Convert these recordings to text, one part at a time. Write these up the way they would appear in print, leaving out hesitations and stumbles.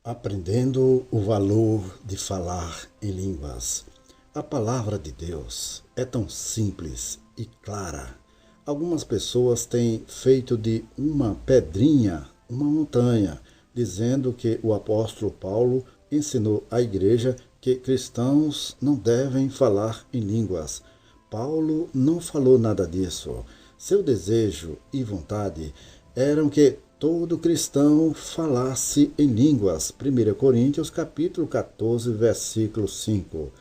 Aprendendo o valor de falar em línguas. A palavra de Deus é tão simples e clara. Algumas pessoas têm feito de uma pedrinha uma montanha, dizendo que o apóstolo Paulo ensinou à igreja que cristãos não devem falar em línguas. Paulo não falou nada disso. Seu desejo e vontade eram que todo cristão falasse em línguas. 1 Coríntios capítulo 14, versículo 5.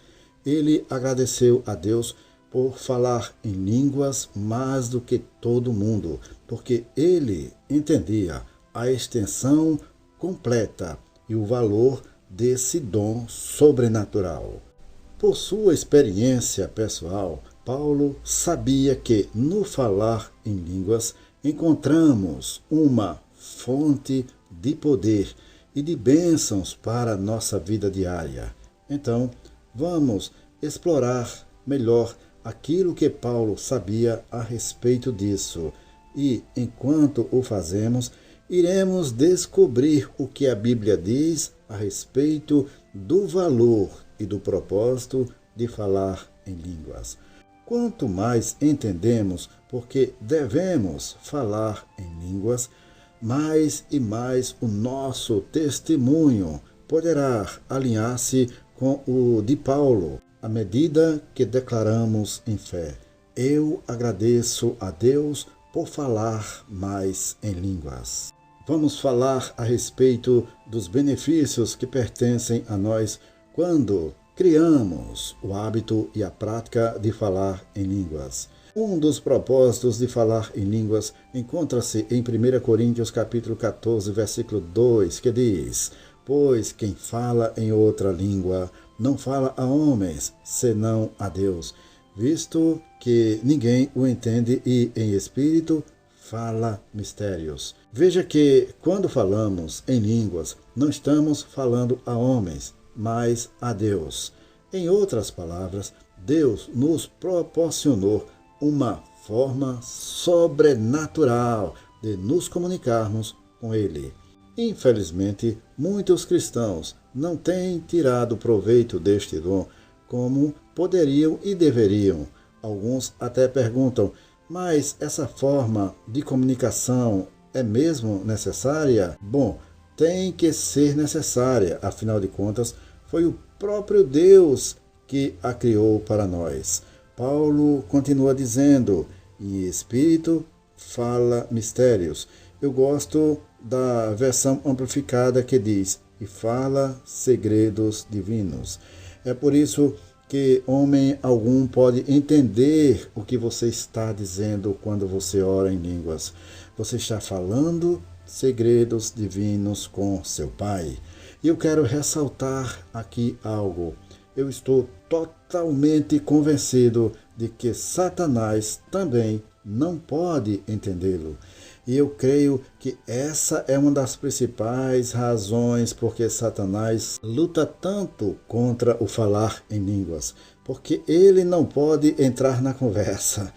Ele agradeceu a Deus por falar em línguas mais do que todo mundo, porque ele entendia a extensão completa e o valor desse dom sobrenatural. Por sua experiência pessoal, Paulo sabia que no falar em línguas encontramos uma fonte de poder e de bênçãos para a nossa vida diária. Então, vamos explorar melhor aquilo que Paulo sabia a respeito disso. E, enquanto o fazemos, iremos descobrir o que a Bíblia diz a respeito do valor e do propósito de falar em línguas. Quanto mais entendemos porque devemos falar em línguas, mais e mais o nosso testemunho poderá alinhar-se com o de Paulo, à medida que declaramos em fé. Eu agradeço a Deus por falar mais em línguas. Vamos falar a respeito dos benefícios que pertencem a nós quando criamos o hábito e a prática de falar em línguas. Um dos propósitos de falar em línguas encontra-se em 1 Coríntios capítulo 14, versículo 2, que diz: Pois quem fala em outra língua não fala a homens, senão a Deus, visto que ninguém o entende e, em espírito, fala mistérios. Veja que, quando falamos em línguas, não estamos falando a homens, mas a Deus. Em outras palavras, Deus nos proporcionou uma forma sobrenatural de nos comunicarmos com Ele. Infelizmente, muitos cristãos não têm tirado proveito deste dom como poderiam e deveriam. Alguns até perguntam, mas essa forma de comunicação é mesmo necessária? Bom, tem que ser necessária, afinal de contas, foi o próprio Deus que a criou para nós. Paulo continua dizendo, em espírito fala mistérios. Eu gosto da versão amplificada que diz, e fala segredos divinos. É por isso que homem algum pode entender o que você está dizendo quando você ora em línguas. Você está falando segredos divinos com seu Pai. E eu quero ressaltar aqui algo. Eu estou totalmente convencido de que Satanás também não pode entendê-lo. E eu creio que essa é uma das principais razões porque Satanás luta tanto contra o falar em línguas. Porque ele não pode entrar na conversa.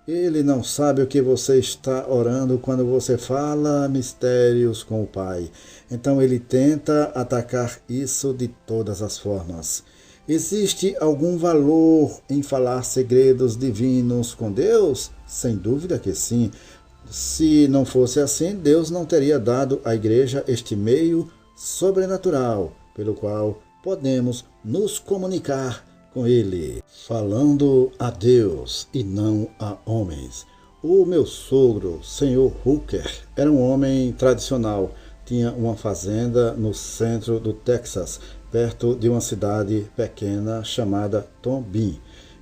Ele não sabe o que você está orando quando você fala mistérios com o Pai. Então ele tenta atacar isso de todas as formas. Existe algum valor em falar segredos divinos com Deus? Sem dúvida que sim. Se não fosse assim, Deus não teria dado à igreja este meio sobrenatural, pelo qual podemos nos comunicar com Ele, falando a Deus e não a homens. O meu sogro, Sr. Hooker, era um homem tradicional. Tinha uma fazenda no centro do Texas, perto de uma cidade pequena chamada Tombin.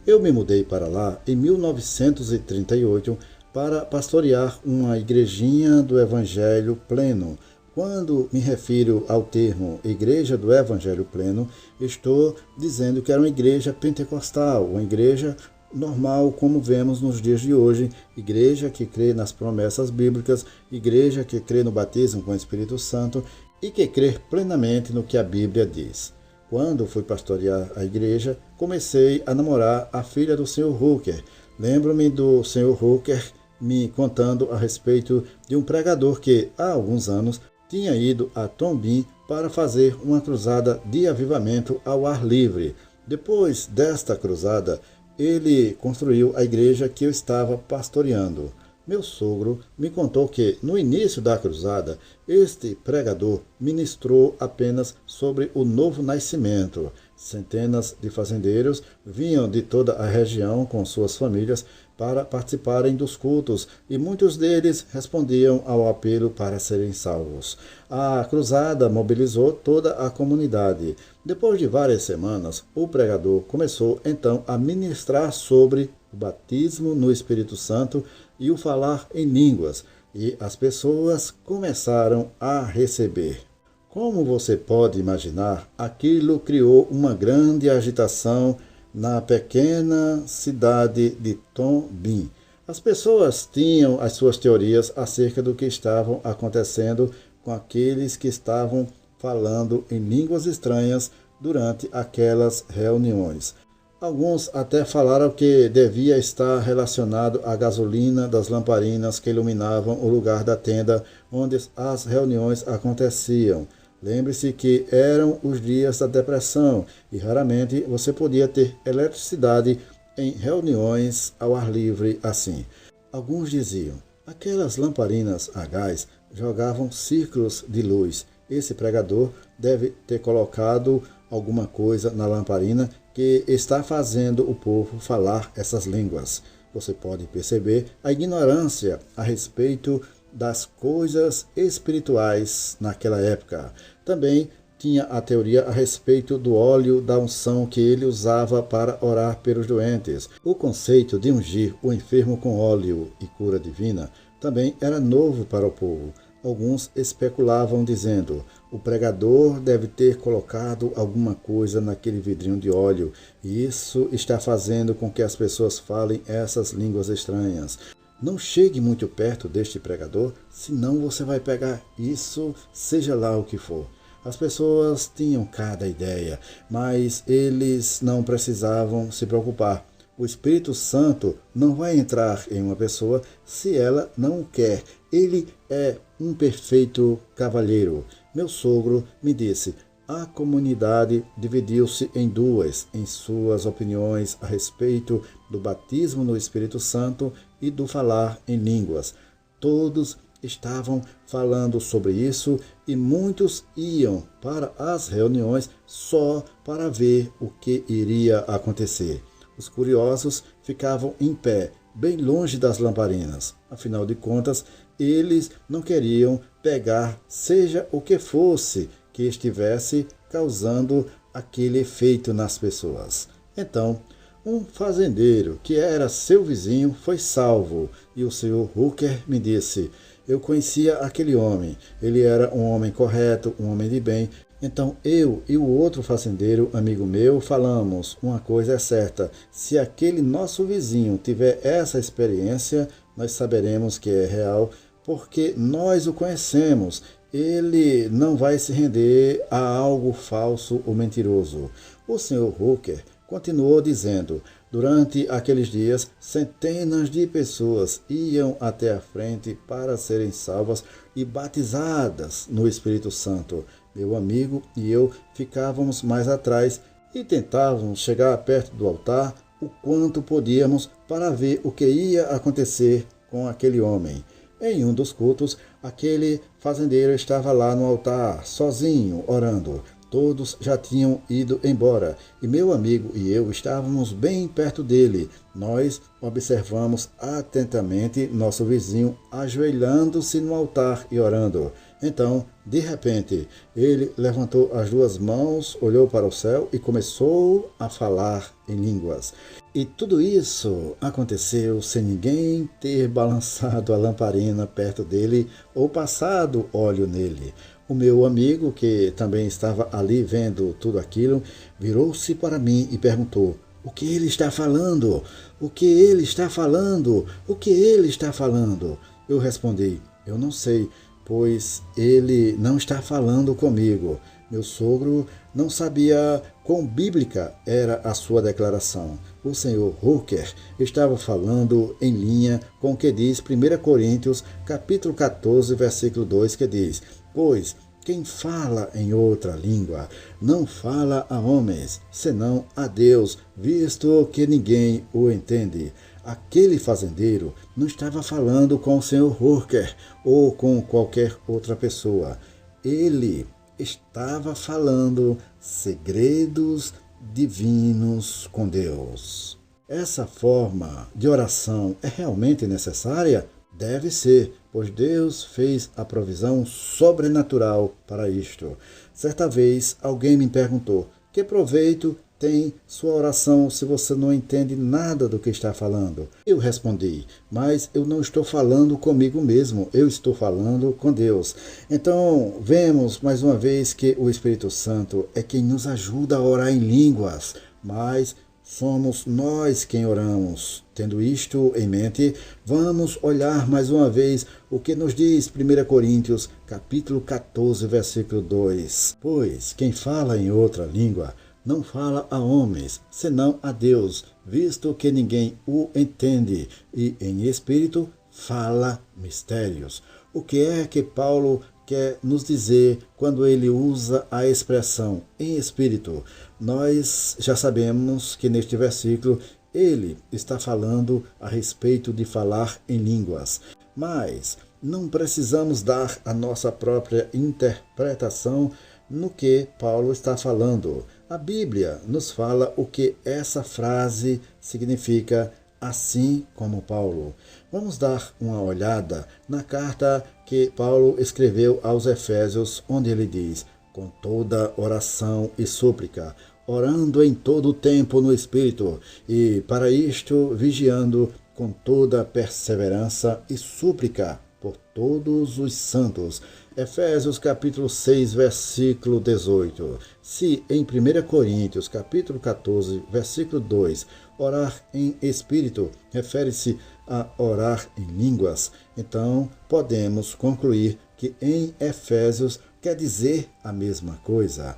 Eu me mudei para lá em 1938 para pastorear uma igrejinha do Evangelho Pleno. Quando me refiro ao termo Igreja do Evangelho Pleno, estou dizendo que era uma igreja pentecostal, uma igreja normal como vemos nos dias de hoje, igreja que crê nas promessas bíblicas, igreja que crê no batismo com o Espírito Santo e que crê plenamente no que a Bíblia diz. Quando fui pastorear a igreja, comecei a namorar a filha do Sr. Hooker. Lembro-me do Sr. Hooker me contando a respeito de um pregador que, há alguns anos, tinha ido a Tombim para fazer uma cruzada de avivamento ao ar livre. Depois desta cruzada, ele construiu a igreja que eu estava pastoreando. Meu sogro me contou que, no início da cruzada, este pregador ministrou apenas sobre o novo nascimento. Centenas de fazendeiros vinham de toda a região com suas famílias para participarem dos cultos e muitos deles respondiam ao apelo para serem salvos. A cruzada mobilizou toda a comunidade. Depois de várias semanas, o pregador começou então a ministrar sobre o batismo no Espírito Santo e o falar em línguas, e as pessoas começaram a receber. Como você pode imaginar, aquilo criou uma grande agitação na pequena cidade de Tombim. As pessoas tinham as suas teorias acerca do que estavam acontecendo com aqueles que estavam falando em línguas estranhas durante aquelas reuniões. Alguns até falaram que devia estar relacionado à gasolina das lamparinas que iluminavam o lugar da tenda onde as reuniões aconteciam. Lembre-se que eram os dias da depressão e raramente você podia ter eletricidade em reuniões ao ar livre assim. Alguns diziam, aquelas lamparinas a gás jogavam círculos de luz. Esse pregador deve ter colocado alguma coisa na lamparina que está fazendo o povo falar essas línguas. Você pode perceber a ignorância a respeito das coisas espirituais naquela época. Também tinha a teoria a respeito do óleo da unção que ele usava para orar pelos doentes. O conceito de ungir o enfermo com óleo e cura divina também era novo para o povo. Alguns especulavam dizendo, o pregador deve ter colocado alguma coisa naquele vidrinho de óleo e isso está fazendo com que as pessoas falem essas línguas estranhas. Não chegue muito perto deste pregador, senão você vai pegar isso, seja lá o que for. As pessoas tinham cada ideia, mas eles não precisavam se preocupar. O Espírito Santo não vai entrar em uma pessoa se ela não o quer. Ele é um perfeito cavalheiro. Meu sogro me disse, a comunidade dividiu-se em duas em suas opiniões a respeito do batismo no Espírito Santo e do falar em línguas. Todos estavam falando sobre isso e muitos iam para as reuniões só para ver o que iria acontecer. Os curiosos ficavam em pé, bem longe das lamparinas. Afinal de contas, eles não queriam pegar seja o que fosse que estivesse causando aquele efeito nas pessoas. Então, um fazendeiro que era seu vizinho foi salvo e o Sr. Hooker me disse, eu conhecia aquele homem, ele era um homem correto, um homem de bem. Então eu e o outro fazendeiro, amigo meu, falamos, uma coisa é certa, se aquele nosso vizinho tiver essa experiência, nós saberemos que é real, porque nós o conhecemos. Ele não vai se render a algo falso ou mentiroso. O Sr. Hooker continuou dizendo, durante aqueles dias, centenas de pessoas iam até a frente para serem salvas e batizadas no Espírito Santo. Meu amigo e eu ficávamos mais atrás e tentávamos chegar perto do altar o quanto podíamos para ver o que ia acontecer com aquele homem. Em um dos cultos, aquele fazendeiro estava lá no altar, sozinho, orando. Todos já tinham ido embora e meu amigo e eu estávamos bem perto dele. Nós observamos atentamente nosso vizinho ajoelhando-se no altar e orando. Então, de repente, ele levantou as duas mãos, olhou para o céu e começou a falar em línguas. E tudo isso aconteceu sem ninguém ter balançado a lamparina perto dele ou passado óleo nele. O meu amigo, que também estava ali vendo tudo aquilo, virou-se para mim e perguntou, o que ele está falando? O que ele está falando? O que ele está falando? Eu respondi, eu não sei, pois ele não está falando comigo. Meu sogro não sabia quão bíblica era a sua declaração. O Sr. Hooker estava falando em linha com o que diz 1 Coríntios, capítulo 14, versículo 2, que diz, Pois quem fala em outra língua não fala a homens, senão a Deus, visto que ninguém o entende. Aquele fazendeiro não estava falando com o Sr. Hooker ou com qualquer outra pessoa. Ele estava falando segredos divinos com Deus. Essa forma de oração é realmente necessária? Deve ser, pois Deus fez a provisão sobrenatural para isto. Certa vez alguém me perguntou: que proveito tem sua oração se você não entende nada do que está falando? Eu respondi: mas eu não estou falando comigo mesmo, eu estou falando com Deus. Então, vemos mais uma vez que o Espírito Santo é quem nos ajuda a orar em línguas, mas somos nós quem oramos. Tendo isto em mente, vamos olhar mais uma vez o que nos diz 1 Coríntios, capítulo 14, versículo 2. Pois quem fala em outra língua não fala a homens, senão a Deus, visto que ninguém o entende, e em espírito fala mistérios. O que é que Paulo quer nos dizer quando ele usa a expressão em espírito? Nós já sabemos que neste versículo ele está falando a respeito de falar em línguas, mas não precisamos dar a nossa própria interpretação no que Paulo está falando. A Bíblia nos fala o que essa frase significa, assim como Paulo. Vamos dar uma olhada na carta que Paulo escreveu aos Efésios, onde ele diz: com toda oração e súplica, orando em todo o tempo no Espírito, e para isto vigiando com toda perseverança e súplica por todos os santos. Efésios capítulo 6, versículo 18. Se em 1 Coríntios capítulo 14, versículo 2, orar em espírito refere-se a orar em línguas, então podemos concluir que em Efésios quer dizer a mesma coisa.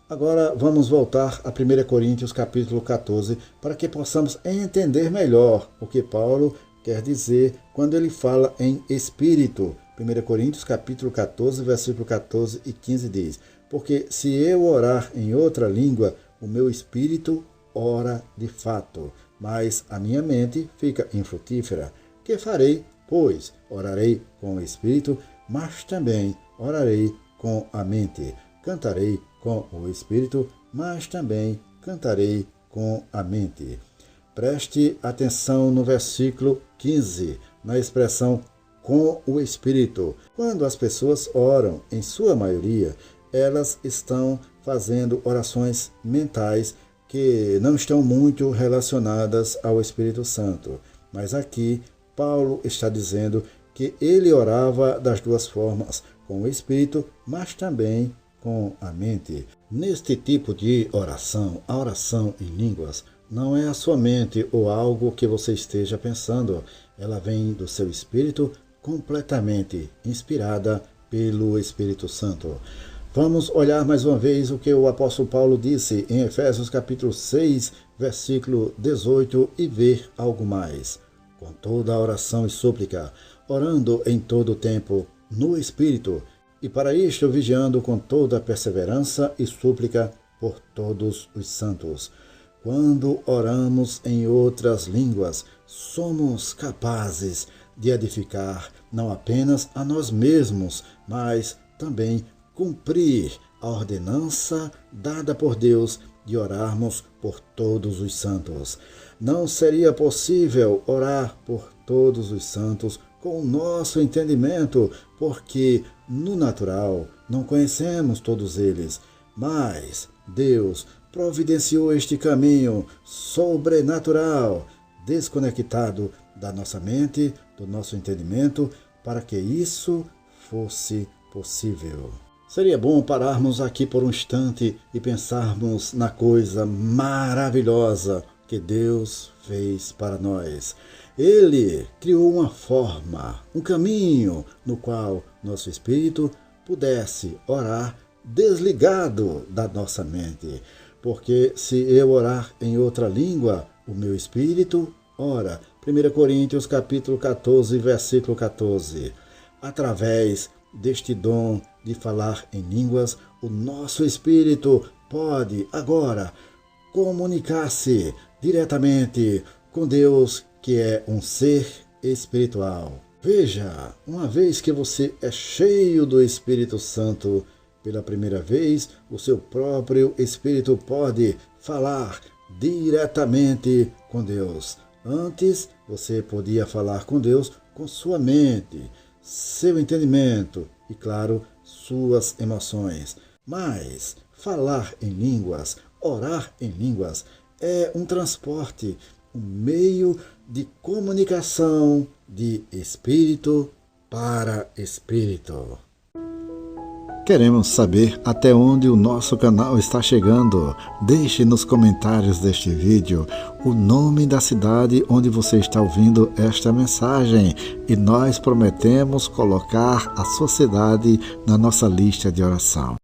Agora vamos voltar a 1 Coríntios capítulo 14 para que possamos entender melhor o que Paulo quer dizer quando ele fala em espírito. 1 Coríntios capítulo 14, versículo 14 e 15 diz: porque se eu orar em outra língua, o meu espírito ora de fato, mas a minha mente fica infrutífera. Que farei? Pois orarei com o espírito, mas também orarei com a mente. Cantarei com o espírito, mas também cantarei com a mente. Preste atenção no versículo 15, na expressão com o espírito. Quando as pessoas oram, em sua maioria, elas estão fazendo orações mentais que não estão muito relacionadas ao Espírito Santo. Mas aqui, Paulo está dizendo que ele orava das duas formas, com o espírito, mas também com a mente. Neste tipo de oração, a oração em línguas não é a sua mente ou algo que você esteja pensando. Ela vem do seu espírito, completamente inspirada pelo Espírito Santo. Vamos olhar mais uma vez o que o apóstolo Paulo disse em Efésios capítulo 6, versículo 18 e ver algo mais. Com toda a oração e súplica, orando em todo o tempo no Espírito, e para isto vigiando com toda perseverança e súplica por todos os santos. Quando oramos em outras línguas, somos capazes de edificar não apenas a nós mesmos, mas também cumprir a ordenança dada por Deus de orarmos por todos os santos. Não seria possível orar por todos os santos com o nosso entendimento, porque no natural não conhecemos todos eles, mas Deus providenciou este caminho sobrenatural, desconectado da nossa mente, do nosso entendimento, para que isso fosse possível. Seria bom pararmos aqui por um instante e pensarmos na coisa maravilhosa que Deus fez para nós. Ele criou uma forma, um caminho no qual nosso espírito pudesse orar desligado da nossa mente. Porque se eu orar em outra língua, o meu espírito ora. 1 Coríntios capítulo 14, versículo 14. Através deste dom de falar em línguas, o nosso espírito pode agora comunicar-se diretamente com Deus, que é um ser espiritual. Veja, uma vez que você é cheio do Espírito Santo, pela primeira vez, o seu próprio espírito pode falar diretamente com Deus. Antes, você podia falar com Deus com sua mente, seu entendimento e, claro, suas emoções. Mas falar em línguas, orar em línguas, é um transporte, um meio de comunicação de espírito para espírito. Queremos saber até onde o nosso canal está chegando. Deixe nos comentários deste vídeo o nome da cidade onde você está ouvindo esta mensagem e nós prometemos colocar a sua cidade na nossa lista de oração.